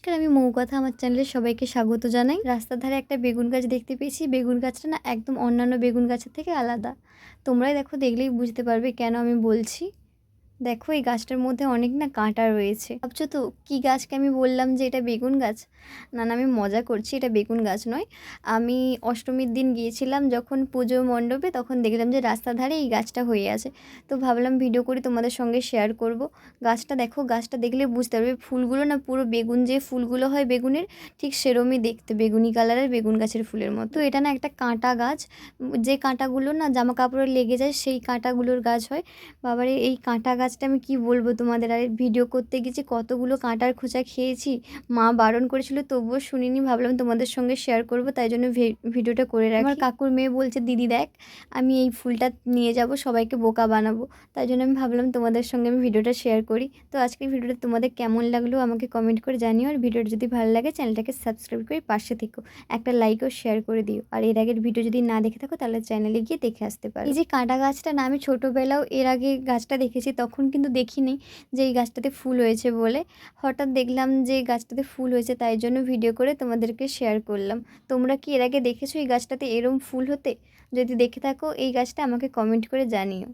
নমস্কার, আমি মৌকথা। আমার চ্যানেলে সবাইকে স্বাগত জানাই। রাস্তার ধারে একটা বেগুন গাছ দেখতে পেয়েছি। বেগুন গাছটা না একদম অন্যান্য বেগুন গাছের থেকে আলাদা। তোমরাই দেখো, দেখলেই বুঝতে পারবে কেন আমি বলছি। দেখো, এই গাছটার মধ্যে অনেক না কাঁটা রয়েছে। ভাবছো তো কী গাছকে আমি বললাম যে এটা বেগুন গাছ? না না, আমি মজা করছি, এটা বেগুন গাছ নয়। আমি অষ্টমীর দিন গিয়েছিলাম যখন পুজো মণ্ডপে, তখন দেখলাম যে রাস্তার ধারে এই গাছটা হয়ে আছে। তো ভাবলাম ভিডিও করে তোমাদের সঙ্গে শেয়ার করব। গাছটা দেখো, গাছটা দেখলে বুঝতে পারবে। ফুলগুলো না পুরো বেগুন, যে ফুলগুলো হয় বেগুনের, ঠিক সেরমই দেখতে, বেগুনি কালারের বেগুন গাছের ফুলের মতো। তো এটা না একটা কাঁটা গাছ। যে কাঁটাগুলো না জামা কাপড়ে লেগে যায়, সেই কাঁটাগুলোর গাছ হয়। বাবারে, এই কাঁটা গাছটা আমি কি বলবো তোমাদের। আর ভিডিও করতে গেছি, কতগুলো কাঁটার খোঁচা খেয়েছি। মা বারণ করেছিল, তবুও শুনিনি। ভাবলাম তোমাদের সঙ্গে শেয়ার করব, তাই জন্য ভিডিওটা করে রাখি। আমার কাকুর মেয়ে বলছে, দিদি দেখ, আমি এই ফুলটা নিয়ে যাব, সবাইকে বোকা বানাবো। তাই জন্য আমি ভাবলাম তোমাদের সঙ্গে আমি ভিডিওটা শেয়ার করি। তো আজকের ভিডিওটা তোমাদের কেমন লাগলো আমাকে কমেন্ট করে জানিও। আর ভিডিওটা যদি ভালো লাগে চ্যানেলটাকে সাবস্ক্রাইব করে পাশে থেকো, একটা লাইক ও শেয়ার করে দিও। আর এর আগের ভিডিও যদি না দেখে থাকো তাহলে চ্যানেলে গিয়ে দেখে আসতে পারো। এই যে কাঁটা গাছটা না, আমি ছোটোবেলাও এর আগে গাছটা দেখেছি, তখন কিন্তু দেখিনি যে এই গাছটাতে ফুল হয়েছে বলে। হঠাৎ দেখলাম যে এই গাছটাতে ফুল হয়েছে, তাই জন্য ভিডিও করে তোমাদেরকে শেয়ার করলাম। তোমরা কি এর আগে দেখেছো এই গাছটাতে এরম ফুল হতে? যদি দেখে থাকো এই গাছটা, আমাকে কমেন্ট করে জানিও।